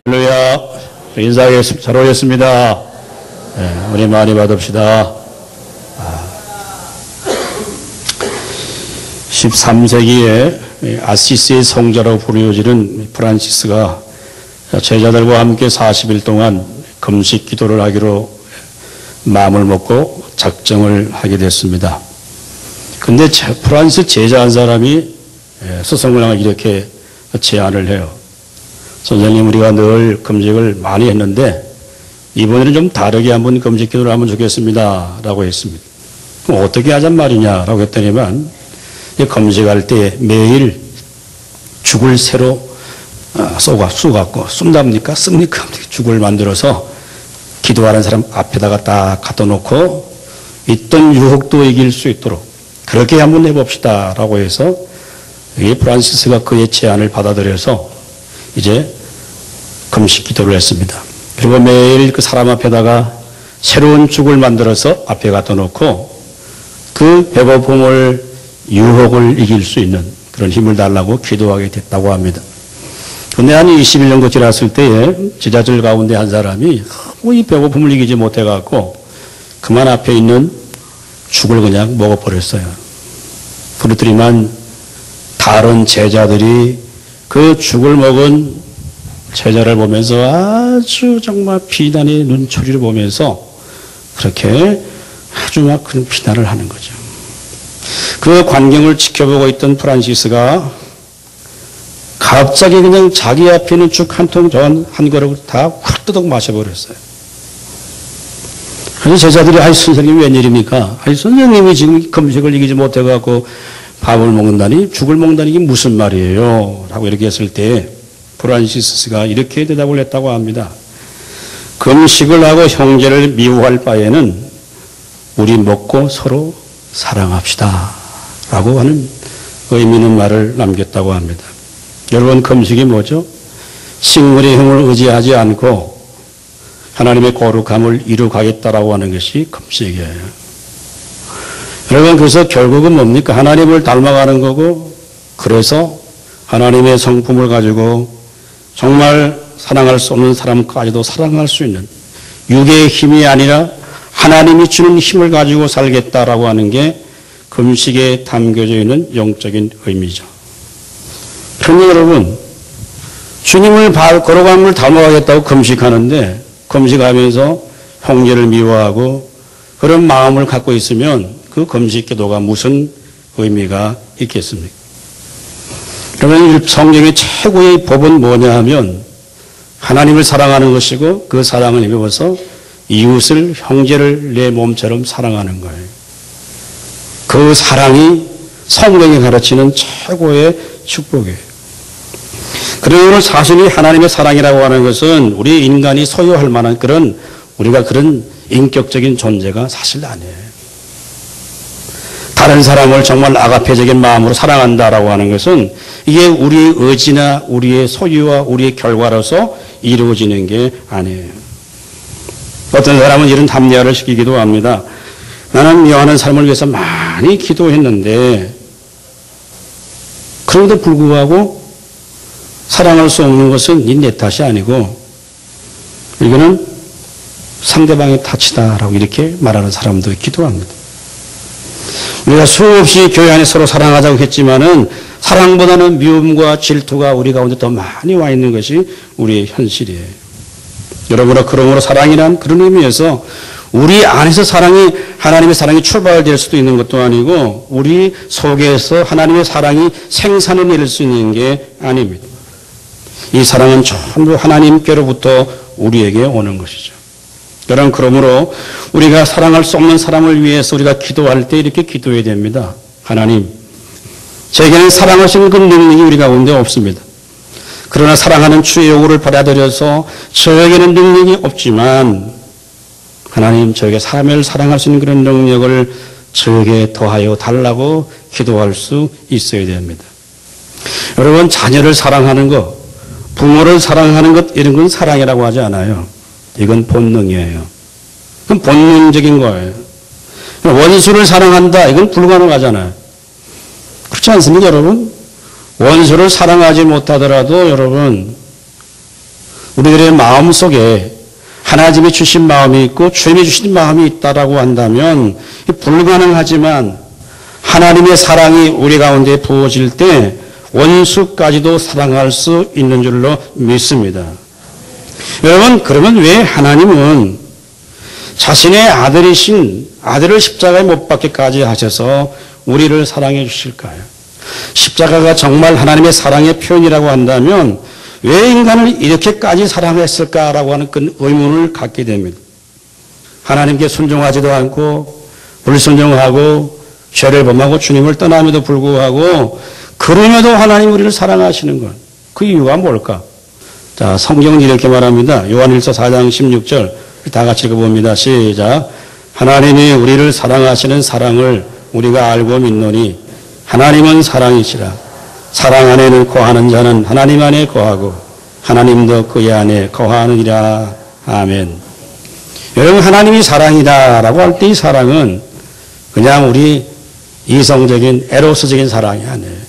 할렐루야. 인사하겠습니다. 잘 오셨습니다. 네, 우리 많이 받읍시다. 13세기에 아시시의 성자로 불리워지는 프란시스가 제자들과 함께 40일 동안 금식 기도를 하기로 마음을 먹고 작정을 하게 됐습니다. 근데 프란시스 제자 한 사람이 스승을 향해 이렇게 제안을 해요. 선생님, 우리가 늘 금식을 많이 했는데 이번에는 좀 다르게 한번 금식 기도를 하면 좋겠습니다 라고 했습니다. 그럼 어떻게 하잔 말이냐 라고 했더니만, 금식할 때 매일 죽을 새로 쏘갖고 쏜답니까? 씁니까? 죽을 만들어서 기도하는 사람 앞에다가 딱 갖다 놓고 있던 유혹도 이길 수 있도록 그렇게 한번 해봅시다 라고 해서 프란시스가 그의 제안을 받아들여서 이제 금식 기도를 했습니다. 그리고 매일 그 사람 앞에다가 새로운 죽을 만들어서 앞에 갖다 놓고 그 배고픔을 유혹을 이길 수 있는 그런 힘을 달라고 기도하게 됐다고 합니다. 그런데 한 21년 정도 지났을 때에 제자들 가운데 한 사람이 이 배고픔을 이기지 못해갖고 그만 앞에 있는 죽을 그냥 먹어버렸어요. 그랬더니만 다른 제자들이 그 죽을 먹은 제자를 보면서 아주 정말 비난의 눈초리를 보면서 그렇게 아주 막 그런 비난을 하는 거죠. 그 광경을 지켜보고 있던 프란시스가 갑자기 그냥 자기 앞에 있는 죽 한 통 전 한 그릇을 다 훌떡 마셔버렸어요. 그래서 제자들이 아이 선생님 웬일입니까? 아이 선생님이 지금 금식을 이기지 못해갖고 밥을 먹는다니 죽을 먹는다니 이게 무슨 말이에요? 라고 이렇게 했을 때 프란시스가 이렇게 대답을 했다고 합니다. 금식을 하고 형제를 미워할 바에는 우리 먹고 서로 사랑합시다 라고 하는 의미 있는 말을 남겼다고 합니다. 여러분, 금식이 뭐죠? 식물의 힘을 의지하지 않고 하나님의 거룩함을 이루가겠다라고 하는 것이 금식이에요. 여러분, 그래서 결국은 뭡니까? 하나님을 닮아가는 거고, 그래서 하나님의 성품을 가지고 정말 사랑할 수 없는 사람까지도 사랑할 수 있는 육의 힘이 아니라 하나님이 주는 힘을 가지고 살겠다라고 하는 게 금식에 담겨져 있는 영적인 의미죠. 그런데 여러분, 주님을 거룩함을 닮아가겠다고 금식하는데 금식하면서 형제를 미워하고 그런 마음을 갖고 있으면 그 금식 기도가 무슨 의미가 있겠습니까? 그러면 성경의 최고의 법은 뭐냐 하면 하나님을 사랑하는 것이고 그 사랑을 입어서 이웃을 형제를 내 몸처럼 사랑하는 거예요. 그 사랑이 성경이 가르치는 최고의 축복이에요. 그러므로 사실이 하나님의 사랑이라고 하는 것은 우리 인간이 소유할 만한 우리가 그런 인격적인 존재가 사실 아니에요. 다른 사람을 정말 아가페적인 마음으로 사랑한다라고 하는 것은 이게 우리의 의지나 우리의 소유와 우리의 결과로서 이루어지는 게 아니에요. 어떤 사람은 이런 합리화를 시키기도 합니다. 나는 미워하는 사람을 위해서 많이 기도했는데 그런데도 불구하고 사랑할 수 없는 것은 내 탓이 아니고 이거는 상대방의 탓이다라고 이렇게 말하는 사람도 있기도 합니다. 우리가 수없이 교회 안에 서로 사랑하자고 했지만은 사랑보다는 미움과 질투가 우리 가운데 더 많이 와 있는 것이 우리의 현실이에요. 여러분은 그러므로 사랑이란 그런 의미에서 우리 안에서 하나님의 사랑이 출발될 수도 있는 것도 아니고 우리 속에서 하나님의 사랑이 생산해낼 수 있는 게 아닙니다. 이 사랑은 전부 하나님께로부터 우리에게 오는 것이죠. 여러분, 그러므로 우리가 사랑할 수 없는 사람을 위해서 우리가 기도할 때 이렇게 기도해야 됩니다. 하나님, 제게는 사랑하시는 그 능력이 우리 가운데 없습니다. 그러나 사랑하는 주의 요구를 받아들여서 저에게는 능력이 없지만 하나님, 저에게 사람을 사랑할 수 있는 그런 능력을 저에게 더하여 달라고 기도할 수 있어야 됩니다. 여러분, 자녀를 사랑하는 것, 부모를 사랑하는 것, 이런 건 사랑이라고 하지 않아요. 이건 본능이에요. 그건 본능적인 거예요. 원수를 사랑한다, 이건 불가능하잖아요. 그렇지 않습니까, 여러분? 원수를 사랑하지 못하더라도 여러분 우리들의 마음 속에 하나님이 주신 마음이 있고 주님이 주신 마음이 있다라고 한다면 불가능하지만 하나님의 사랑이 우리 가운데 부어질 때 원수까지도 사랑할 수 있는 줄로 믿습니다. 여러분, 그러면 왜 하나님은 자신의 아들이신 아들을 십자가에 못 박기까지 하셔서 우리를 사랑해 주실까요? 십자가가 정말 하나님의 사랑의 표현이라고 한다면 왜 인간을 이렇게까지 사랑했을까라고 하는 그 의문을 갖게 됩니다. 하나님께 순종하지도 않고 불순종하고 죄를 범하고 주님을 떠남에도 불구하고 그럼에도 하나님 우리를 사랑하시는 것. 그 이유가 뭘까? 자, 성경은 이렇게 말합니다. 요한일서 4장 16절 다 같이 읽어봅니다. 시작. 하나님이 우리를 사랑하시는 사랑을 우리가 알고 믿노니 하나님은 사랑이시라. 사랑 안에는 거하는 자는 하나님 안에 거하고 하나님도 그의 안에 거하느니라. 아멘. 여러분, 하나님이 사랑이다라고 할 때 이 사랑은 그냥 우리 이성적인 에로스적인 사랑이 아니에요.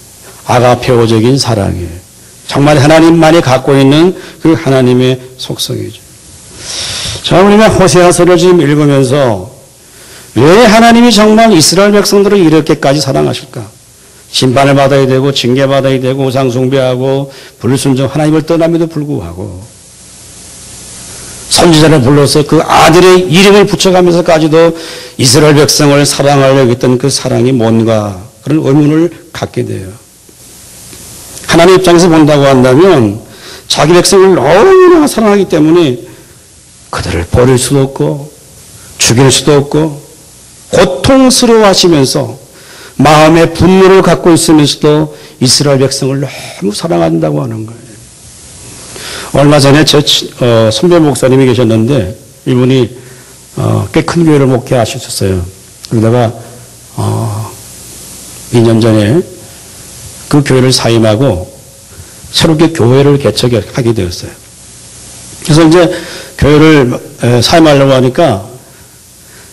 아가페오적인 사랑이에요. 정말 하나님만이 갖고 있는 그 하나님의 속성이죠. 자, 우리가 호세아서를 지금 읽으면서 왜 하나님이 정말 이스라엘 백성들을 이렇게까지 사랑하실까? 심판을 받아야 되고 징계받아야 되고 우상 숭배하고 불순종 하나님을 떠남에도 불구하고 선지자를 불러서 그 아들의 이름을 붙여가면서까지도 이스라엘 백성을 사랑하려고 했던 그 사랑이 뭔가 그런 의문을 갖게 돼요. 하나님 입장에서 본다고 한다면 자기 백성을 너무나 사랑하기 때문에 그들을 버릴 수도 없고 죽일 수도 없고 고통스러워하시면서 마음의 분노를 갖고 있으면서도 이스라엘 백성을 너무 사랑한다고 하는 거예요. 얼마 전에 제 선배 목사님이 계셨는데 이분이 꽤 큰 교회를 목회하셨어요. 그러다가 2년 전에 그 교회를 사임하고 새롭게 교회를 개척하게 되었어요. 그래서 이제 교회를 사임하려고 하니까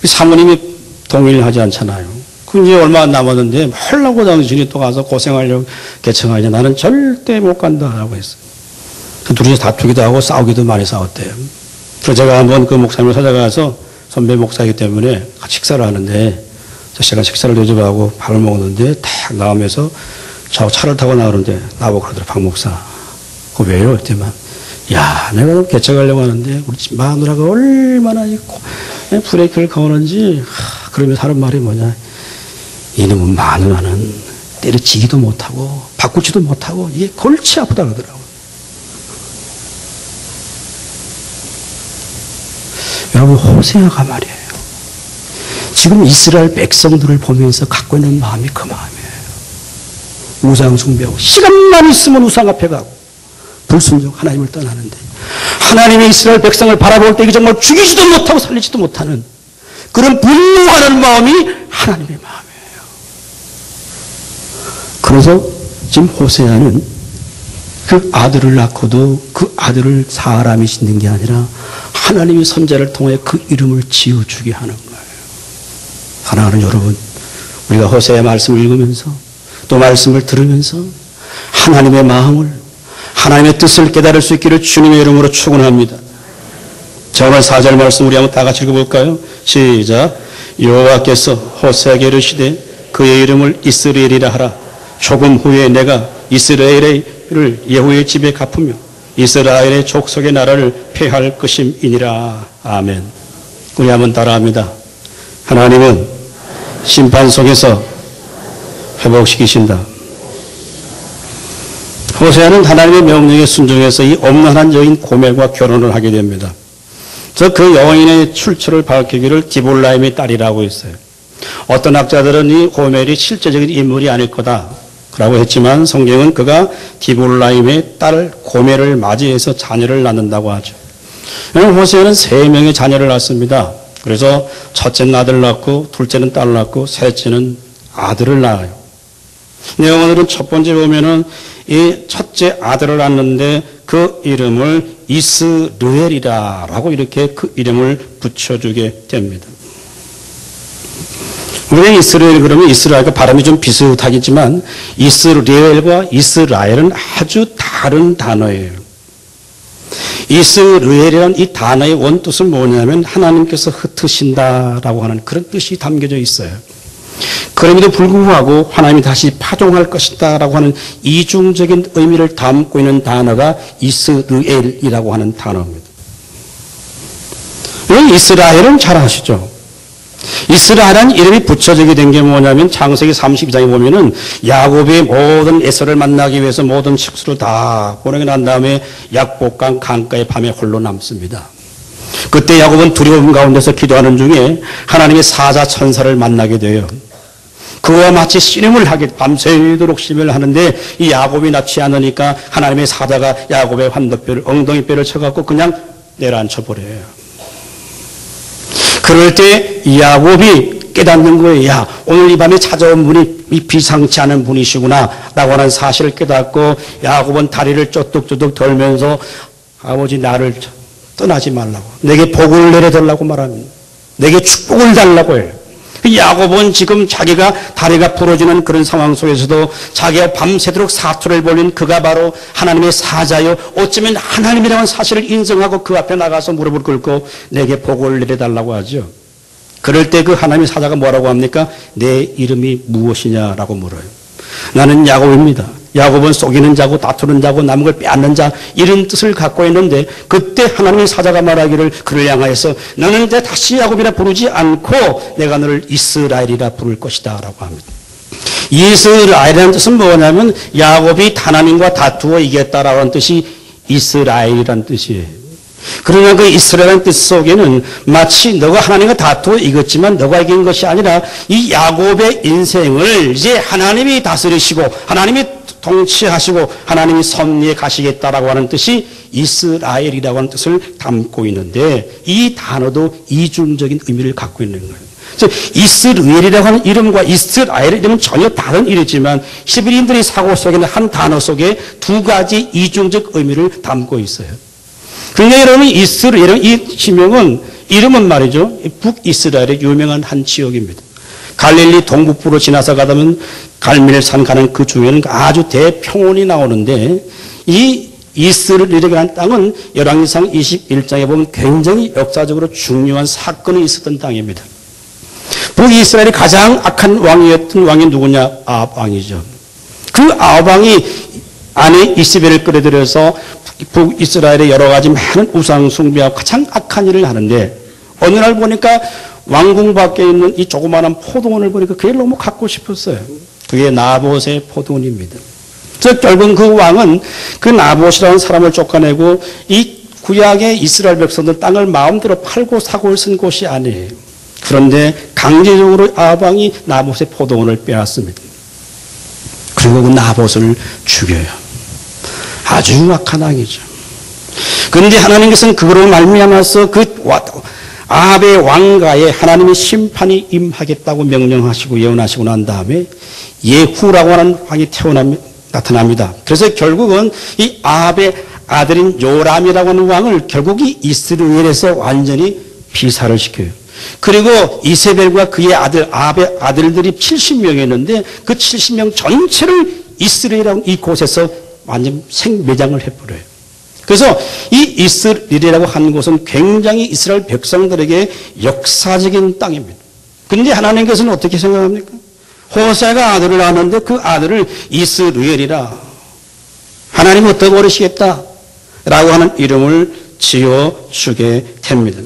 사모님이 동의를 하지 않잖아요. 그 이제 얼마 안 남았는데 하려고 당신이 또 가서 고생하려고 개척하냐. 나는 절대 못 간다라고 했어요. 둘이서 다투기도 하고 싸우기도 많이 싸웠대요. 그래서 제가 한번 그 목사님을 찾아가서 선배 목사이기 때문에 같이 식사를 하는데 제가 식사를 대접하고 밥을 먹었는데 딱 나오면서 저 차를 타고 나오는데 나보고 그러더라. 박 목사. 그거 왜요? 그랬더니 야, 내가 개척하려고 하는데 우리 집 마누라가 얼마나 브레이크를 거는지 그러면서 하는 말이 뭐냐. 이놈은 마누라는 때려치기도 못하고 바꾸지도 못하고 이게 골치 아프다 그러더라고요. 여러분, 호세아가 말이에요. 지금 이스라엘 백성들을 보면서 갖고 있는 마음이 그 마음이에요. 우상 숭배하고 시간만 있으면 우상 앞에 가고 불순종 하나님을 떠나는데 하나님이 이스라엘 백성을 바라볼 때 이게 정말 죽이지도 못하고 살리지도 못하는 그런 분노하는 마음이 하나님의 마음이에요. 그래서 지금 호세아는 그 아들을 낳고도 그 아들을 사람이 짓는 게 아니라 하나님이 선자를 통해 그 이름을 지어주게 하는 거예요. 사랑하는 여러분, 우리가 호세아의 말씀을 읽으면서 또 말씀을 들으면서 하나님의 마음을 하나님의 뜻을 깨달을 수 있기를 주님의 이름으로 축원합니다. 자, 오늘 4절 말씀 우리 한번 다 같이 읽어볼까요? 시작. 여호와께서 호세아에게 이르시되 그의 이름을 이스라엘이라 하라. 조금 후에 내가 이스라엘을 예후의 집에 갚으며 이스라엘의 족속의 나라를 폐할 것임이니라. 아멘. 우리 한번 따라합니다. 하나님은 심판 속에서 회복시키신다. 호세아는 하나님의 명령에 순종해서 이 엄난한 고멜과 결혼을 하게 됩니다. 그 여인의 출처를 밝히기를 디볼라임의 딸이라고 했어요. 어떤 학자들은 이 고멜이 실제적인 인물이 아닐 거다라고 했지만 성경은 그가 디볼라임의 딸 고멜을 맞이해서 자녀를 낳는다고 하죠. 호세아는 3명의 자녀를 낳습니다. 그래서 첫째는 아들 낳고 둘째는 딸 낳고 셋째는 아들을 낳아요. 오늘은 첫 번째 보면은 이 첫째 아들을 낳는데 그 이름을 이스라엘이라고 이렇게 그 이름을 붙여주게 됩니다. 우리가 이스라엘 그러면 이스라엘과 발음이 좀 비슷하겠지만 이스라엘과 이스라엘은 아주 다른 단어예요. 이스라엘이라는 이 단어의 원뜻은 뭐냐면 하나님께서 흩으신다라고 하는 그런 뜻이 담겨져 있어요. 그럼에도 불구하고 하나님이 다시 파종할 것이다라고 하는 이중적인 의미를 담고 있는 단어가 이스라엘이라고 하는 단어입니다. 이스라엘은 잘 아시죠? 이스라엘은 이름이 붙여지게 된 게 뭐냐면 창세기 32장에 보면은 야곱이 모든 에서를 만나기 위해서 모든 식수를 다 보내고 난 다음에 약복강 강가의 밤에 홀로 남습니다. 그때 야곱은 두려움 가운데서 기도하는 중에 하나님의 사자 천사를 만나게 돼요. 그와 마치 씨름을 하게 밤새도록 씨름을 하는데 이 야곱이 낫지 않으니까 하나님의 사자가 야곱의 환덕뼈를 엉덩이뼈를 쳐갖고 그냥 내려앉혀 버려요. 그럴 때 야곱이 깨닫는 거예요. 야, 오늘 이 밤에 찾아온 분이 비상치 않은 분이시구나 라고 하는 사실을 깨닫고 야곱은 다리를 쪼뚝쪼뚝 덜면서 아버지 나를 떠나지 말라고, 내게 복을 내려달라고 말합니다. 내게 축복을 달라고 해요. 야곱은 지금 자기가 다리가 부러지는 그런 상황 속에서도 자기가 밤새도록 사투를 벌린 그가 바로 하나님의 사자요, 어쩌면 하나님이라는 사실을 인정하고 그 앞에 나가서 무릎을 꿇고 내게 복을 내려달라고 하죠. 그럴 때 그 하나님의 사자가 뭐라고 합니까? 내 이름이 무엇이냐라고 물어요. 나는 야곱입니다. 야곱은 속이는 자고 다투는 자고 남은 걸 빼앗는 자, 이런 뜻을 갖고 있는데 그때 하나님의 사자가 말하기를 그를 향하여서 너는 이제 다시 야곱이라 부르지 않고 내가 너를 이스라엘이라 부를 것이다 라고 합니다. 이스라엘이라는 뜻은 뭐냐면 야곱이 하나님과 다투어 이겼다라고 하는 뜻이 이스라엘이라는 뜻이에요. 그러나 그 이스라엘의 뜻 속에는 마치 너가 하나님과 다투어 이겼지만 너가 이긴 것이 아니라 이 야곱의 인생을 이제 하나님이 다스리시고 하나님이 통치하시고 하나님이 섭리해 가시겠다라고 하는 뜻이 이스라엘이라고 하는 뜻을 담고 있는데 이 단어도 이중적인 의미를 갖고 있는 거예요. 그래서 이스라엘이라고 하는 이름과 이스라엘의 이름은 전혀 다른 이름이지만 히브리인들의 사고 속에는 한 단어 속에 두 가지 이중적 의미를 담고 있어요. 그러니까 여러분 이스라엘 이 지명은 이름은 말이죠. 북이스라엘의 유명한 한 지역입니다. 갈릴리 동북부로 지나서 가다면 갈멜산 가는 그 중에는 아주 대평원이 나오는데 이 이스라엘이라는 땅은 열왕기상 21장에 보면 굉장히 역사적으로 중요한 사건이 있었던 땅입니다. 북이스라엘이 가장 악한 왕이었던 왕이 누구냐? 아합 왕이죠. 그 아합 왕이 아내 이세벨을 끌어들여서 북이스라엘의 여러 가지 많은 우상 숭배하고 가장 악한 일을 하는데 어느 날 보니까 왕궁 밖에 있는 이 조그마한 포도원을 보니까 그게 너무 갖고 싶었어요. 그게 나봇의 포도원입니다. 그래서 결국 그 왕은 그 나봇이라는 사람을 쫓아내고 이 구약의 이스라엘 백성들 땅을 마음대로 팔고 사고를 쓴 곳이 아니에요. 그런데 강제적으로 아합 왕이 나봇의 포도원을 빼앗습니다. 그리고 그 나봇을 죽여요. 아주 악한 왕이죠. 그런데 하나님께서는 그거로 말미암아서 그 아합의 왕가에 하나님의 심판이 임하겠다고 명령하시고 예언하시고 난 다음에 예후라고 하는 왕이 나타납니다. 그래서 결국은 이 아합의 아들인 요람이라고 하는 왕을 결국 이 이스라엘에서 완전히 비사를 시켜요. 그리고 이세벨과 그의 아합의 아들들이 70명이었는데 그 70명 전체를 이스라엘이라는 이 곳에서 완전 생매장을 해버려요. 그래서 이 이스라엘이라고 한 곳은 굉장히 이스라엘 백성들에게 역사적인 땅입니다. 그런데 하나님께서는 어떻게 생각합니까? 호세가 아들을 낳았는데 그 아들을 이스라엘이라 하나님 어떻게 모르시겠다 라고 하는 이름을 지어주게 됩니다.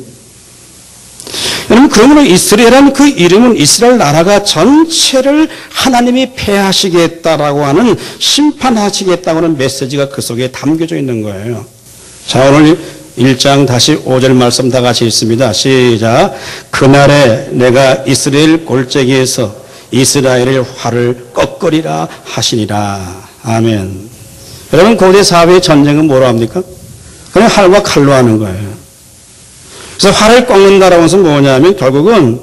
여러분, 그러므로 이스라엘은 그 이름은 이스라엘 나라가 전체를 하나님이 패하시겠다라고 하는 심판하시겠다고 하는 메시지가 그 속에 담겨져 있는 거예요. 자, 오늘 1장 다시 5절 말씀 다 같이 읽습니다. 시작. 그날에 내가 이스라엘 골짜기에서 이스라엘의 활을 꺾으리라 하시니라. 아멘. 여러분, 고대 사회의 전쟁은 뭐라 합니까? 그냥 활과 칼로 하는 거예요. 그래서 활을 꺾는다라고 해서 뭐냐면 결국은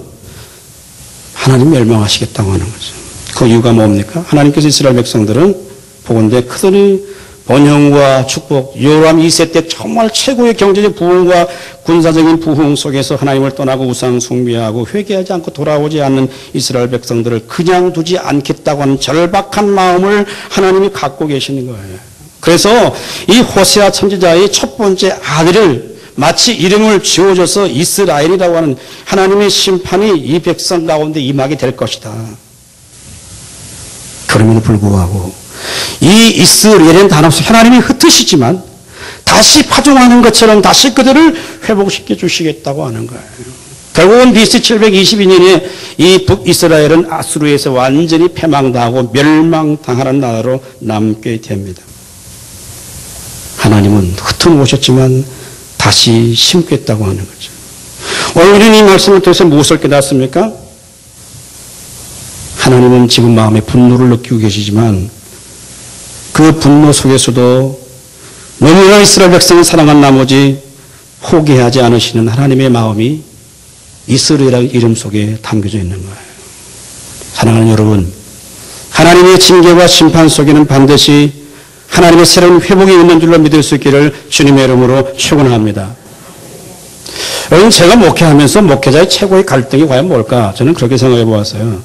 하나님 멸망하시겠다고 하는 거죠. 그 이유가 뭡니까? 하나님께서 이스라엘 백성들은 보건대 크더니 번영과 축복, 요람 2세 때 정말 최고의 경제적 부흥과 군사적인 부흥 속에서 하나님을 떠나고 우상 숭배하고 회개하지 않고 돌아오지 않는 이스라엘 백성들을 그냥 두지 않겠다고 하는 절박한 마음을 하나님이 갖고 계시는 거예요. 그래서 이 호세아 선지자의 첫 번째 아들을 마치 이름을 지어줘서 이스라엘이라고 하는 하나님의 심판이 이 백성 가운데 임하게 될 것이다. 그럼에도 불구하고 이 이스라엘은 단없이 하나님이 흩으시지만 다시 파종하는 것처럼 다시 그들을 회복시켜 주시겠다고 하는 거예요. 결국은 BC 722년에 이 북이스라엘은 아수르에서 완전히 패망당하고 멸망당하는 나라로 남게 됩니다. 하나님은 흩어놓으셨지만 다시 심겠다고 하는 거죠. 오늘은 이 말씀을 통해서 무엇을 깨닫습니까? 하나님은 지금 마음에 분노를 느끼고 계시지만 그 분노 속에서도 너무나 이스라엘 백성을 사랑한 나머지 포기하지 않으시는 하나님의 마음이 이스라엘이라는 이름 속에 담겨져 있는 거예요. 사랑하는 여러분, 하나님의 징계와 심판 속에는 반드시 하나님의 새로운 회복이 있는 줄로 믿을 수 있기를 주님의 이름으로 축원합니다. 여러분, 제가 목회하면서 목회자의 최고의 갈등이 과연 뭘까? 저는 그렇게 생각해 보았어요.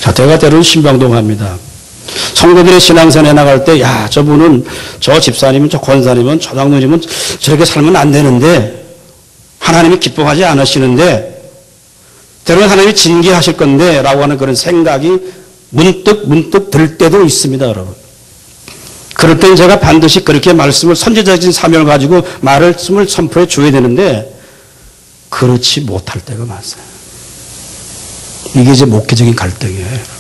자, 제가 때로는 신방동합니다. 성도들의 신앙생활에 나갈 때, 야, 저분은, 저 집사님은, 저 권사님은, 저 장로님은 저렇게 살면 안 되는데, 하나님이 기뻐하지 않으시는데, 때로는 하나님이 징계하실 건데, 라고 하는 그런 생각이 문득 들 때도 있습니다, 여러분. 그럴 땐 제가 반드시 그렇게 말씀을, 선지자적인 사명을 가지고 말씀을 선포해 줘야 되는데, 그렇지 못할 때가 많아요. 이게 이제 목회적인 갈등이에요.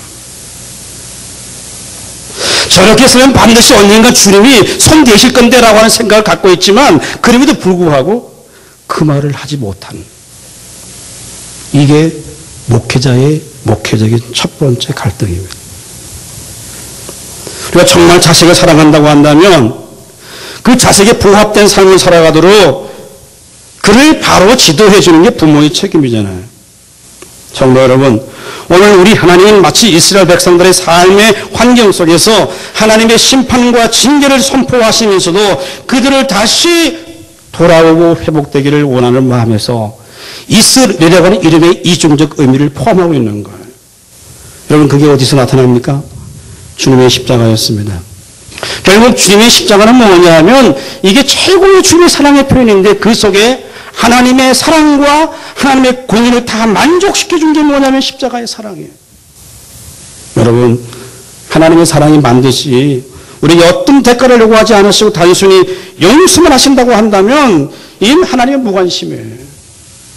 저렇게 했으면 반드시 언젠가 주님이 손 대실 건데 라고 하는 생각을 갖고 있지만 그럼에도 불구하고 그 말을 하지 못한 이게 목회자의 목회적인 첫 번째 갈등입니다. 우리가 정말 자식을 사랑한다고 한다면 그 자식에 부합된 삶을 살아가도록 그를 바로 지도해 주는 게 부모의 책임이잖아요. 성도 여러분, 오늘 우리 하나님은 마치 이스라엘 백성들의 삶의 환경 속에서 하나님의 심판과 징계를 선포하시면서도 그들을 다시 돌아오고 회복되기를 원하는 마음에서 이스라엘이라고 하는 이름의 이중적 의미를 포함하고 있는 거예요. 여러분, 그게 어디서 나타납니까? 주님의 십자가였습니다. 결국 주님의 십자가는 뭐냐 하면 이게 최고의 주님의 사랑의 표현인데 그 속에 하나님의 사랑과 하나님의 공의를 다 만족시켜준 게 뭐냐면 십자가의 사랑이에요. 여러분, 하나님의 사랑이 반드시 우리에게 어떤 대가를 요구하지 않으시고 단순히 용서만 하신다고 한다면 이는 하나님의 무관심이에요.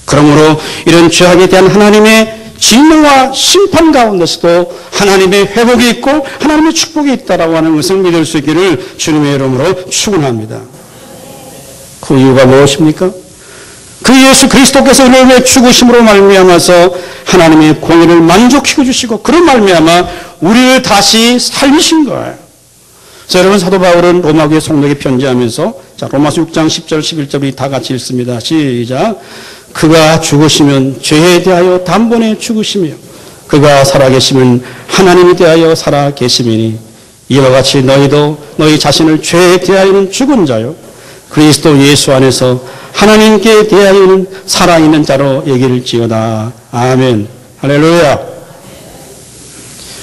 그러므로 이런 죄악에 대한 하나님의 진노와 심판 가운데서도 하나님의 회복이 있고 하나님의 축복이 있다라고 하는 것을 믿을 수 있기를 주님의 이름으로 축원합니다. 그 이유가 무엇입니까? 그 예수 그리스도께서 우리를 위해 죽으심으로 말미암아서 하나님의 공의를 만족시켜 주시고 그런 말미암아 우리를 다시 살리신 거예요. 자, 여러분, 사도 바울은 로마교회 성도에게 편지하면서 자, 로마서 6장 10절 11절이 다 같이 읽습니다. 시작. 그가 죽으시면 죄에 대하여 단번에 죽으시며 그가 살아계시면 하나님에 대하여 살아계심이니 이와 같이 너희도 너희 자신을 죄에 대하여는 죽은 자요 그리스도 예수 안에서 하나님께 대하여는 살아있는 자로 얘기를지어다. 아멘. 할렐루야.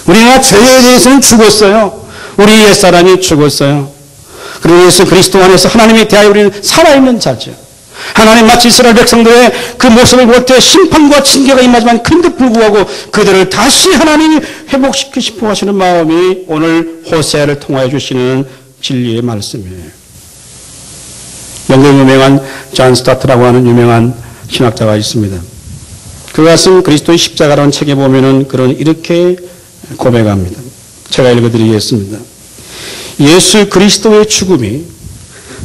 우리가 죄에 대해서는 죽었어요. 우리 옛사람이 죽었어요. 그리고 예수 그리스도 안에서 하나님에 대하여 우리는 살아있는 자죠. 하나님 마치 이스라엘 백성들의 그 모습을 볼 때 심판과 징계가 임하지만 그런데 불구하고 그들을 다시 하나님이 회복시키고 싶어 하시는 마음이 오늘 호세아를 통하여 주시는 진리의 말씀이에요. 영국 유명한 존 스타트라고 하는 유명한 신학자가 있습니다. 그가 쓴 그리스도의 십자가라는 책에 보면은 그런 이렇게 고백합니다. 제가 읽어드리겠습니다. 예수 그리스도의 죽음이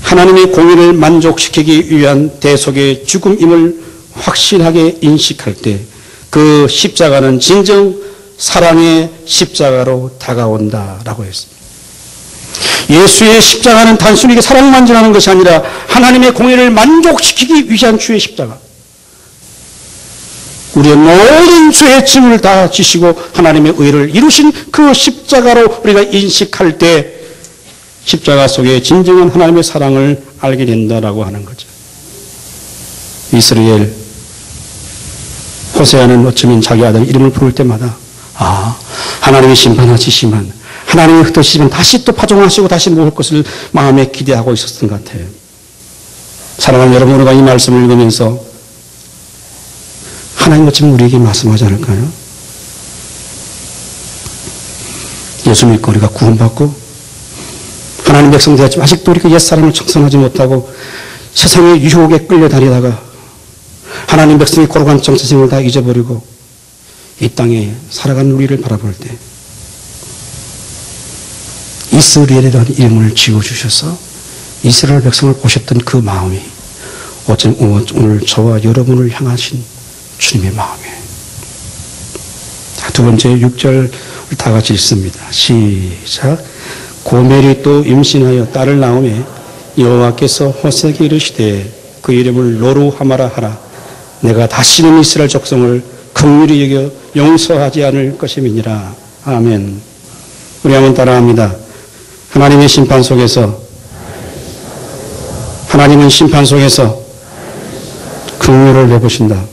하나님의 공의를 만족시키기 위한 대속의 죽음임을 확실하게 인식할 때 그 십자가는 진정 사랑의 십자가로 다가온다라고 했습니다. 예수의 십자가는 단순히 사랑만 전하는 것이 아니라 하나님의 공의를 만족시키기 위한 주의 십자가. 우리의 모든 죄의 짐을 다 지시고 하나님의 의를 이루신 그 십자가로 우리가 인식할 때 십자가 속에 진정한 하나님의 사랑을 알게 된다라고 하는 거죠. 이스라엘 호세아는 어쩌면 자기 아들 이름을 부를 때마다 하나님이 심판하시지만 하나님이 흩으시면 다시 또 파종하시고 다시 모을 것을 마음에 기대하고 있었던 것 같아요. 사랑하는 여러분, 우리가 이 말씀을 읽으면서 하나님 어쩌면 우리에게 말씀하지 않을까요? 예수 믿고 우리가 구원받고 하나님 백성 되었지만 아직도 우리가 옛사람을 청산하지 못하고 세상의 유혹에 끌려다니다가 하나님 백성의 고루한 정체성을 다 잊어버리고 이 땅에 살아가는 우리를 바라볼 때 이스라엘이라는 이름을 지어주셔서 이스라엘 백성을 보셨던 그 마음이 어쩌면 오늘 저와 여러분을 향하신 주님의 마음이에요. 두 번째 6절 다 같이 읽습니다. 시작. 고멜이 또 임신하여 딸을 낳음에 여호와께서 호세에게 이르시되 그 이름을 로루하마라 하라. 내가 다시는 이스라엘 족속을 긍휼히 여겨 용서하지 않을 것임이니라. 아멘. 우리 한번 따라합니다. 하나님의 심판 속에서 하나님은 심판 속에서 긍휼을 베푸신다.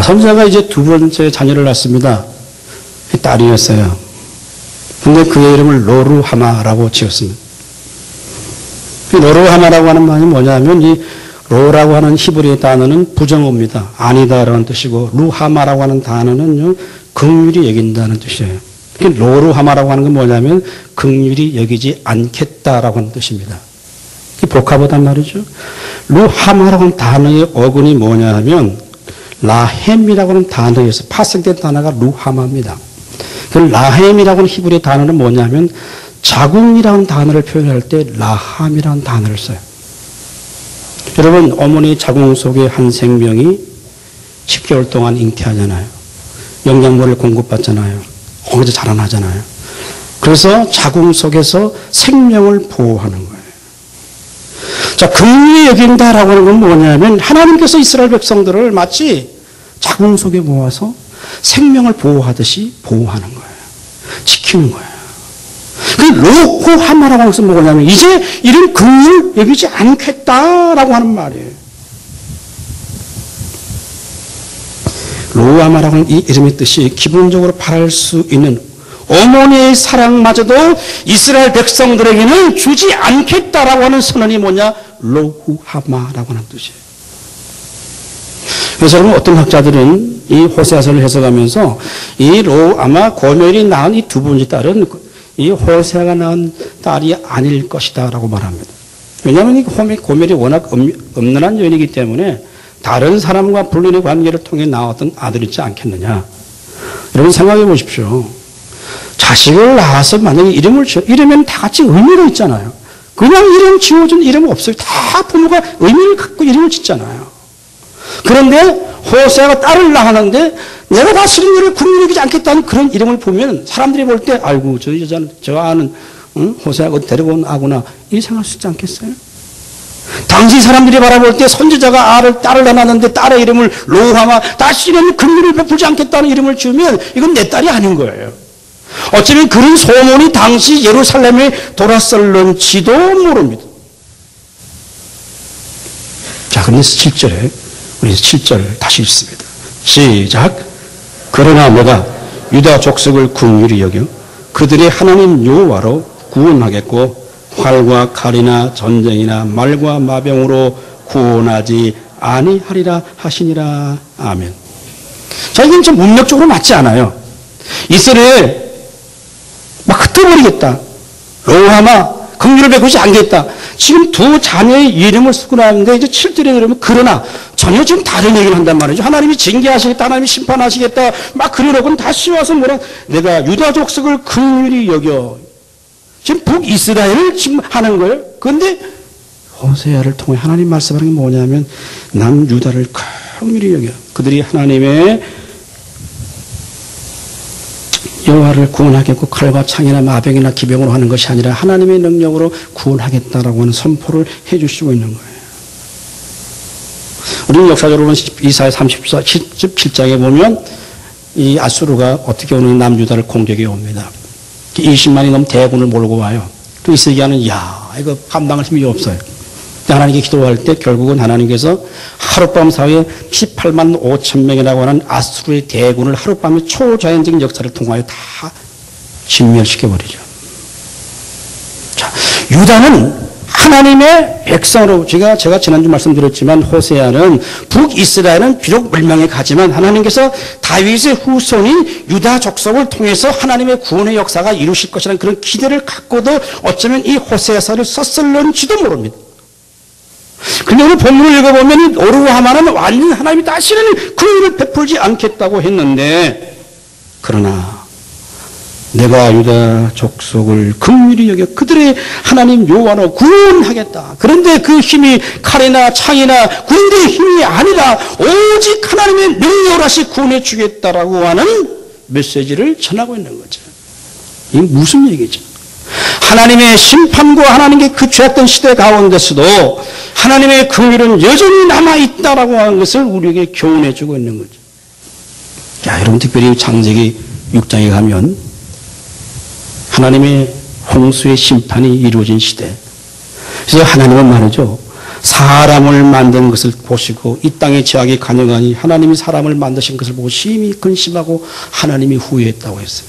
선지자가 이제 두 번째 자녀를 낳습니다. 딸이었어요. 근데 그의 이름을 로루하마라고 지었습니다. 로루하마라고 하는 말이 뭐냐면 이 로라고 하는 히브리의 단어는 부정어입니다. 아니다라는 뜻이고 루하마라고 하는 단어는 긍휼히 여긴다는 뜻이에요. 로루하마라고 하는 건 뭐냐면 긍휼히 여기지 않겠다라고 하는 뜻입니다. 복합어단 말이죠. 루하마라고 하는 단어의 어근이 뭐냐 하면 라햄이라고 하는 단어에서 파생된 단어가 루하마입니다. 그 라햄이라고 하는 히브리 단어는 뭐냐면 자궁이라는 단어를 표현할 때 라함이라는 단어를 써요. 여러분, 어머니 자궁 속에 한 생명이 10개월 동안 잉태하잖아요. 영양분을 공급받잖아요. 거기서 자라나잖아요. 그래서 자궁 속에서 생명을 보호하는 거예요. 자, 긍휼히 여긴다라고 하는 건 뭐냐면 하나님께서 이스라엘 백성들을 마치 자궁 속에 모아서 생명을 보호하듯이 보호하는 거예요. 지키는 거예요. 그 로호하마라고 하는 것은 뭐냐면 이제 이런 긍휼 여기지 않겠다라고 하는 말이에요. 로호하마라고 하는 이 이름의 뜻이 기본적으로 바랄 수 있는 어머니의 사랑마저도 이스라엘 백성들에게는 주지 않겠다라고 하는 선언이 뭐냐? 로후하마라고 하는 뜻이에요. 그래서 여러분, 어떤 학자들은 이 호세아서를 해석하면서 이 로후하마 고멜이 낳은 이 두 번째 딸은 이 호세아가 낳은 딸이 아닐 것이다 라고 말합니다. 왜냐하면 이 고멜이 워낙 엄연한 여인이기 때문에 다른 사람과 불륜의 관계를 통해 나왔던 아들이지 않겠느냐. 여러분 생각해 보십시오. 자식을 낳아서 만약에 이름을 지어, 이러면 다 같이 의미가 있잖아요. 그냥 이름 지어준 이름은 없어요. 다 부모가 의미를 갖고 이름을 짓잖아요. 그런데 호세아가 딸을 낳았는데 내가 다스린 일을 긍휼히 여기지 않겠다는 그런 이름을 보면 사람들이 볼 때 아이고 저 여자는 저 아는 호세아가 데려온 아구나 이 생각할 수 있지 않겠어요? 당시 사람들이 바라볼 때 선지자가 딸을 낳았는데 딸의 이름을 로하마 다시는 긍휼을 베풀지 않겠다는 이름을 지으면 이건 내 딸이 아닌 거예요. 어쩌면 그런 소문이 당시 예루살렘에 돌았을런지도 모릅니다. 자, 그런데 7절에 우리 7절 다시 읽습니다. 시작. 그러나 내가 유다 족속을 긍휼히 여겨 그들의 하나님 여호와로 구원하겠고 활과 칼이나 전쟁이나 말과 마병으로 구원하지 아니하리라 하시니라. 아멘. 자, 이건 좀 문맥적으로 맞지 않아요. 이스라엘 막 흩어버리겠다. 로하마 긍휼을 베푸지 않겠다. 지금 두 자녀의 이름을 쓰고 나왔는데 이제 7절에 그러면 그러나 전혀 지금 다른 얘기를 한단 말이죠. 하나님이 징계하시겠다. 하나님이 심판하시겠다. 막 그러려고는 다시 와서 뭐라 내가 유다 족속을 긍휼히 여겨. 지금 북이스라엘을 지금 하는 거예요. 그런데 호세아를 통해 하나님 말씀하는 게 뭐냐면 남유다를 긍휼히 여겨. 그들이 하나님의 여호와를 구원하겠고 칼과 창이나 마병이나 기병으로 하는 것이 아니라 하나님의 능력으로 구원하겠다라고 하는 선포를 해주시고 있는 거예요. 우리는 역사적으로 보면 이사야 37장에 보면 이 아수르가 어떻게 오는 남유다를 공격해 옵니다. 20만이 넘는 대군을 몰고 와요. 또 이스라엘은 야 이거 감당할 힘이 없어요. 하나님께 기도할 때 결국은 하나님께서 하룻밤 사이에 18만 5천 명이라고 하는 아수르의 대군을 하룻밤에 초자연적인 역사를 통하여 다 진멸시켜버리죠. 자, 유다는 하나님의 백성으로, 제가 지난주 말씀드렸지만 호세아는 북이스라엘은 비록 멸망에 가지만 하나님께서 다윗의 후손인 유다 족속을 통해서 하나님의 구원의 역사가 이루실 것이라는 그런 기대를 갖고도 어쩌면 이 호세아서를 썼을런지도 모릅니다. 근데 오늘 본문을 읽어보면 오르하만은 완전히 하나님이 다시는 그 일을 베풀지 않겠다고 했는데, 그러나 내가 유다 족속을 긍휼히 여겨 그들의 하나님 여호와로 구원하겠다. 그런데 그 힘이 칼이나 창이나 군대의 힘이 아니라 오직 하나님의 명령하시 구원해 주겠다라고 하는 메시지를 전하고 있는 거죠. 이게 무슨 얘기죠? 하나님의 심판과 하나님의 그 죄악된 시대 가운데서도 하나님의 긍휼은 여전히 남아있다라고 하는 것을 우리에게 교훈해 주고 있는 거죠. 자, 여러분 특별히 창세기 6장에 가면 하나님의 홍수의 심판이 이루어진 시대. 그래서 하나님은 말이죠. 사람을 만든 것을 보시고 이 땅의 죄악이 가능하니 하나님이 사람을 만드신 것을 보고 심히 근심하고 하나님이 후회했다고 했어요.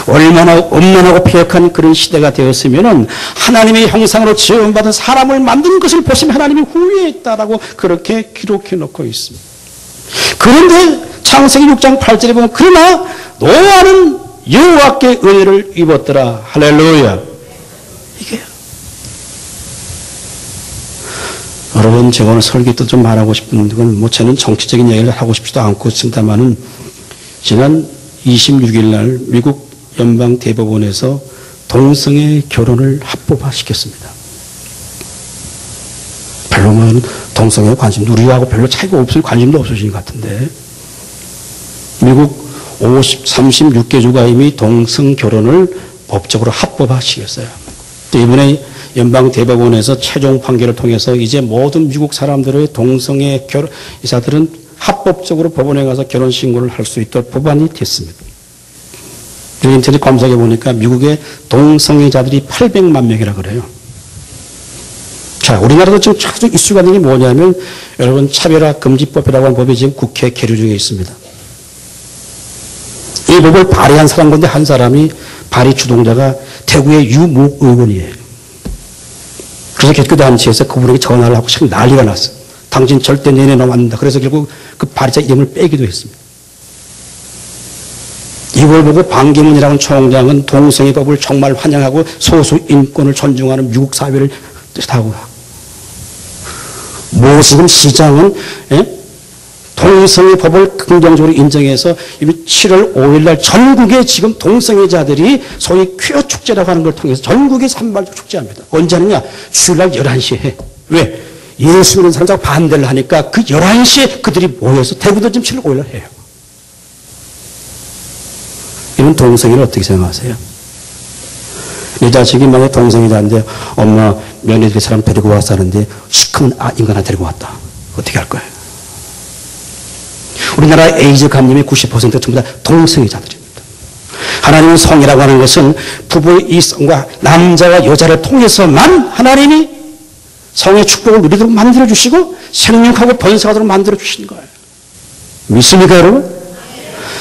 얼마나 엄난하고 폐역한 그런 시대가 되었으면 하나님의 형상으로 지음받은 사람을 만든 것을 보시면 하나님이 후회했다라고 그렇게 기록해 놓고 있습니다. 그런데 창세기 6장 8절에 보면 그러나 노아는 여호와께 은혜를 입었더라. 할렐루야. 이게 여러분, 제가 오늘 설교도 좀 말하고 싶은 건 뭐 저는 정치적인 얘기를 하고 싶지도 않고 있습니다만은 지난 26일 날 미국 연방 대법원에서 동성애 결혼을 합법화시켰습니다. 별로 뭐 동성애 관심, 우리하고 별로 차이가 없을, 관심도 없으신 것 같은데 미국 36개 주가 이미 동성 결혼을 법적으로 합법화시켰어요. 또 이번에 연방 대법원에서 최종 판결을 통해서 이제 모든 미국 사람들의 동성애 이사들은 합법적으로 법원에 가서 결혼 신고를 할 수 있도록 법안이 됐습니다. 인터넷 검색해 보니까 미국의 동성애자들이 800만 명이라 그래요. 자, 우리나라도 지금 아주 이슈가 된 게 뭐냐면 여러분 차별화 금지법이라고 하는 법이 지금 국회 계류 중에 있습니다. 이 법을 발의한 사람 가운데 한 사람이 발의 주동자가 대구의 유목 의원이에요. 그래서 개교단체에서 그분에게 전화를 하고 참 난리가 났어요. 당신 절대 내내놓으면 안 된다. 그래서 결국 그 발의자 이름을 빼기도 했습니다. 이걸 보고 반기문이라는 총장은 동성애 법을 정말 환영하고 소수 인권을 존중하는 미국 사회를 뜻하고, 뭐 지금 시장은 동성애 법을 긍정적으로 인정해서 7월 5일 날 전국에 지금 동성애자들이 소위 퀴어 축제라고 하는 걸 통해서 전국에 산발적 축제합니다. 언제 하느냐? 주일날 11시에 해. 왜? 예수 믿는 사람들 반대를 하니까 그 11시에 그들이 모여서 대구도 지금 7월 5일 날 해요. 이런 동성애를 어떻게 생각하세요? 내 자식이 만약에 동성애자인데 엄마 며느리 사람 데리고 와서 하는데 시커먼 인간 하나 데리고 왔다. 어떻게 할 거예요? 우리나라 에이즈 감염의 90% 전부 다 동성애자들입니다. 하나님의 성이라고 하는 것은 부부의 이성과 남자와 여자를 통해서만 하나님이 성의 축복을 누리도록 만들어주시고 생육하고 번성하도록 만들어주신 거예요. 믿습니까 여러분?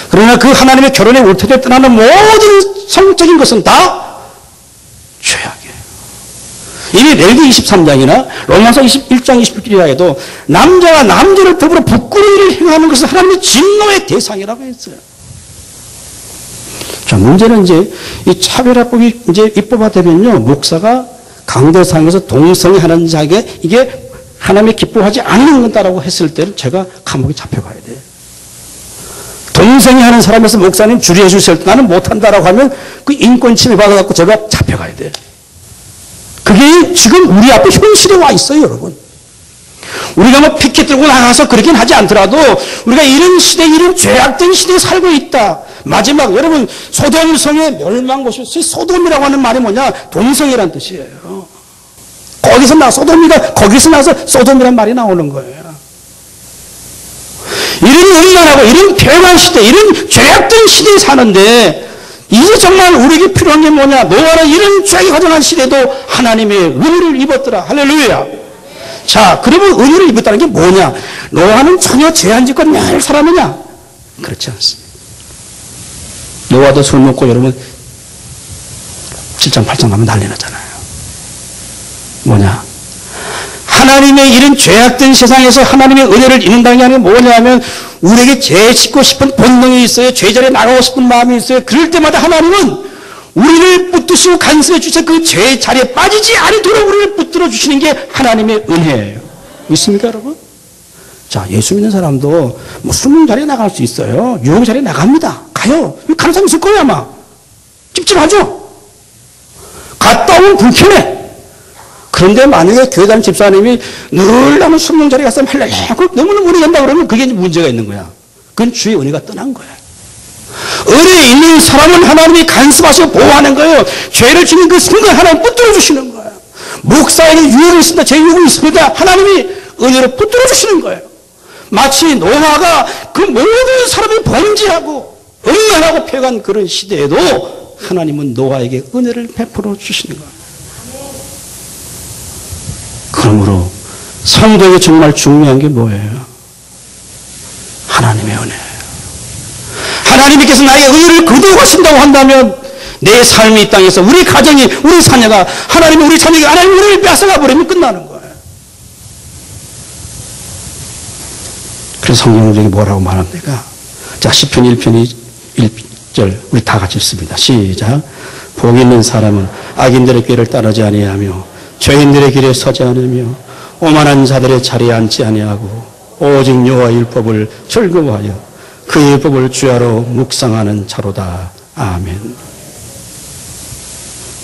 그러나 그 하나님의 결혼의 울타리를 떠나는 모든 성적인 것은 다 죄악이에요. 이미 레위기 23장이나 로마서 21장 21절이라 해도 남자가 남자를 더불어 부끄러운 일을 행하는 것은 하나님의 진노의 대상이라고 했어요. 자, 문제는 이제 이 차별화법이 이제 입법화되면요, 목사가 강도상에서 동성애하는 자에게 이게 하나님의 기뻐하지 않는 건다라고 했을 때는 제가 감옥에 잡혀가야 돼요. 동성애하는 사람에서 목사님 주리해 주실 때 나는 못한다라고 하면 그 인권 침해 받아갖고 제가 잡혀가야 돼요. 그게 지금 우리 앞에 현실에 와 있어요, 여러분. 우리가 뭐 피켓 들고 나가서 그렇긴 하지 않더라도 우리가 이런 시대, 이런 죄악된 시대에 살고 있다. 마지막, 여러분, 소돔 성의 멸망고시, 소돔이라고 하는 말이 뭐냐? 동성애란 뜻이에요. 거기서 나서 소돔이란 말이 나오는 거예요. 이런 음란하고 이런 폐역한 시대, 이런 죄악된 시대에 사는데 이제 정말 우리에게 필요한 게 뭐냐? 노아는 이런 죄악이 가정한 시대도 하나님의 은혜를 입었더라. 할렐루야. 자, 그러면 은혜를 입었다는 게 뭐냐? 노아는 전혀 죄 안 짓고 할 사람이냐? 그렇지 않습니다. 노아도 술 먹고 여러분 7장 8장 가면 난리 나잖아요. 뭐냐? 하나님의 이런 죄악된 세상에서 하나님의 은혜를 입는다는 게 아니라 뭐냐면 우리에게 죄 짓고 싶은 본능이 있어요. 죄절에 나가고 싶은 마음이 있어요. 그럴 때마다 하나님은 우리를 붙드시고 간섭해 주셔서 그 죄의 자리에 빠지지 않도록 우리를 붙들어 주시는 게 하나님의 은혜예요. 믿습니까 여러분? 자, 예수 믿는 사람도 뭐 수능 자리에 나갈 수 있어요. 유혹 자리에 나갑니다. 가요. 가능성이 있을 거예요 아마. 찝찝하죠? 갔다 오면 불편해. 그런데 만약에 교회 다니는 집사님이 늘 나는 수능 자리에 갔으면 할래. 그걸 너무너무 오래 간다 그러면 그게 문제가 있는 거야. 그건 주의 은혜가 떠난 거야. 은혜 있는 사람은 하나님이 간섭하시고 보호하는 거예요. 죄를 짓는 그 순간 하나님 붙들어 주시는 거예요. 목사에게 유혹이 있습니다. 제 유혹이 있습니다. 하나님이 은혜로 붙들어 주시는 거예요. 마치 노아가 그 모든 사람이 범죄하고 음란하고 패간 그런 시대에도 하나님은 노아에게 은혜를 베풀어 주시는 거예요. 그러므로 성도에게 정말 중요한 게 뭐예요? 하나님의 은혜예요. 하나님께서 나에게 은혜를 거두어가신다고 한다면 내 삶이 이 땅에서 우리 가정이 우리 자녀가 하나님이 우리 자녀에게 하나님의 은혜를 뺏어가 버리면 끝나는 거예요. 그래서 성경은 우리에게 뭐라고 말합니까? 자, 시편 1편 1절 우리 다 같이 읽습니다. 시작. 복 있는 사람은 악인들의 길을 따르지 아니하며 죄인들의 길에 서지 않으며 오만한 자들의 자리에 앉지 아니하고 오직 여호와의 율법을 즐거워하여 그 율법을 주야로 묵상하는 자로다. 아멘.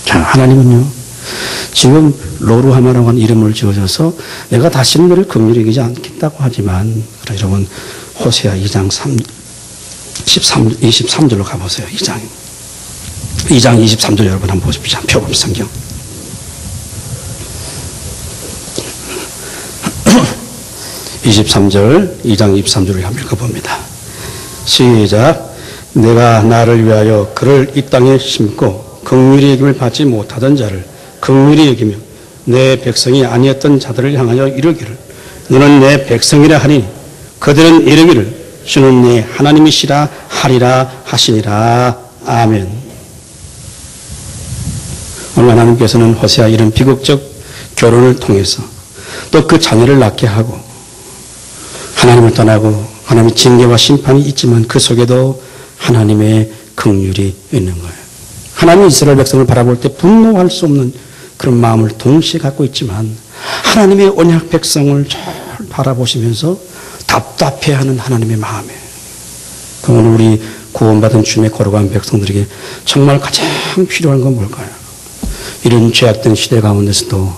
자, 하나님은요 지금 로루하마라고 하는 이름을 지어줘서 내가 다시는 너를 긍휼히 여기지 않겠다고 하지만 여러분 호세아 2장 23절로 가보세요. 2장 23절 여러분 한번 보십시오. 표범 성경 23절 2장 23절을 한번 읽어봅니다. 시작. 내가 나를 위하여 그를 이 땅에 심고 긍휼히 여김을 받지 못하던 자를 긍휼히 여기며 내 백성이 아니었던 자들을 향하여 이르기를 너는 내 백성이라 하니 그들은 이르기를 주는 네 하나님이시라 하리라 하시니라. 아멘. 오늘 하나님께서는 호세아 이런 비극적 결혼을 통해서 또 그 자녀를 낳게 하고 하나님을 떠나고 하나님의 징계와 심판이 있지만 그 속에도 하나님의 긍휼이 있는 거예요. 하나님이 이스라엘 백성을 바라볼 때 분노할 수 없는 그런 마음을 동시에 갖고 있지만 하나님의 언약 백성을 잘 바라보시면서 답답해하는 하나님의 마음이에요. 오늘 우리 구원받은 주님의 거룩한 백성들에게 정말 가장 필요한 건 뭘까요? 이런 죄악된 시대 가운데서도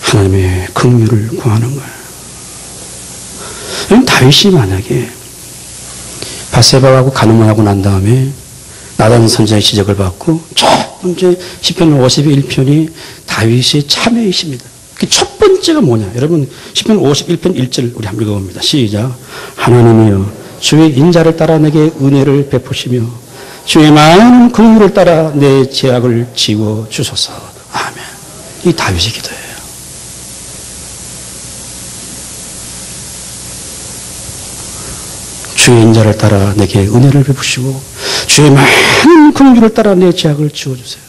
하나님의 긍휼을 구하는 거예요. 다윗이 만약에 바세바하고 간음하고 난 다음에 나단 선지자의 지적을 받고 첫 번째 시편 51편이 다윗의 참회이십니다. 그 첫 번째가 뭐냐? 여러분 시편 51편 1절 우리 한번 읽어봅니다. 시작. 하나님이여 주의 인자를 따라 내게 은혜를 베푸시며 주의 많은 긍휼을 따라 내 죄악을 지워 주소서. 아멘. 이 다윗의 기도예요. 주의 인자를 따라 내게 은혜를 베푸시고 주의 많은 긍휼을 따라 내 죄악을 지워주세요.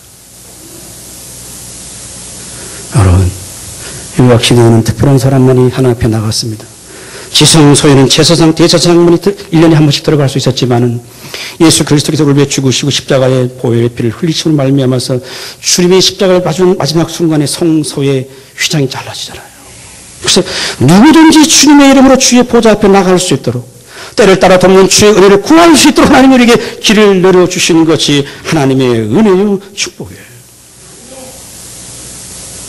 여러분 유학시대에는 특별한 사람만이 하나 앞에 나갔습니다. 지성소에는 제사장 대제사장만이 1년에 한 번씩 들어갈 수 있었지만은 예수 그리스도께서 우리를 위해 죽으시고 십자가의 보혈의 피를 흘리심을 말미암아서 주님의 십자가를 맞은 마지막 순간에 성소의 휘장이 잘라지잖아요. 그래서 누구든지 주님의 이름으로 주의 보좌 앞에 나갈 수 있도록 때를 따라 돕는 주의 은혜를 구할 수 있도록 하나님이 우리에게 길을 내려주시는 것이 하나님의 은혜요 축복이에요.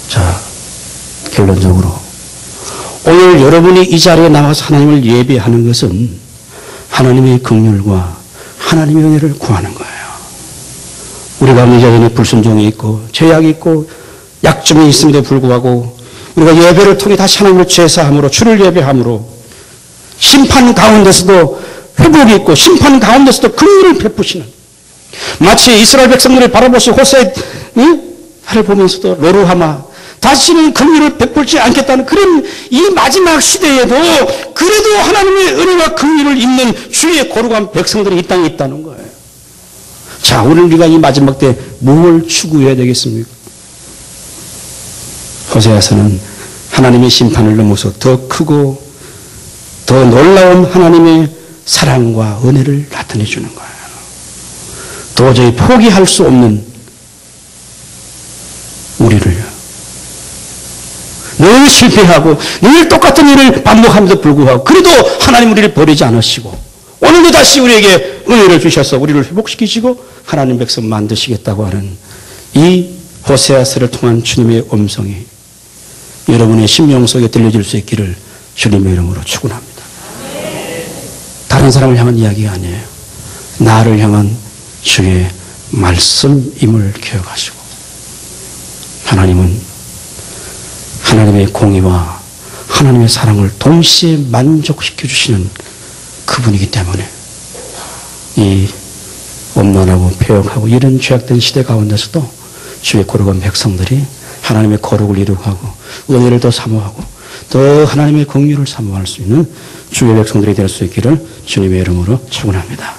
자, 결론적으로 오늘 여러분이 이 자리에 나와서 하나님을 예배하는 것은 하나님의 긍휼과 하나님의 은혜를 구하는 거예요. 우리가 이 자리에 불순종이 있고 죄악이 있고 약점이 있음에도 불구하고 우리가 예배를 통해 다시 하나님을 제사함으로 주를 예배함으로 심판 가운데서도 회복이 있고 심판 가운데서도 긍휼을 베푸시는 마치 이스라엘 백성들을 바라보시 호세아를 보면서도 로루하마 다시는 긍휼을 베풀지 않겠다는 그런 이 마지막 시대에도 그래도 하나님의 은혜와 긍휼을 입는 주의 거룩한 백성들이 이 땅에 있다는 거예요. 자, 오늘 우리가 이 마지막 때 무엇을 추구해야 되겠습니까? 호세아서는 하나님의 심판을 넘어서 더 크고 더 놀라운 하나님의 사랑과 은혜를 나타내 주는 거예요. 도저히 포기할 수 없는 우리를 늘 실패하고 늘 똑같은 일을 반복함에도 불구하고 그래도 하나님 우리를 버리지 않으시고 오늘도 다시 우리에게 은혜를 주셔서 우리를 회복시키시고 하나님 백성 만드시겠다고 하는 이 호세아서를 통한 주님의 음성이 여러분의 심령 속에 들려질 수 있기를 주님의 이름으로 축원합니다. 다른 사람을 향한 이야기가 아니에요. 나를 향한 주의 말씀임을 기억하시고 하나님은 하나님의 공의와 하나님의 사랑을 동시에 만족시켜 주시는 그분이기 때문에 이 엄난하고 폐역하고 이런 죄악된 시대 가운데서도 주의 거룩한 백성들이 하나님의 거룩을 이루고 은혜를 더 사모하고 더 하나님의 공의를 사모할 수 있는 주의 백성들이 될 수 있기를 주님의 이름으로 축원합니다.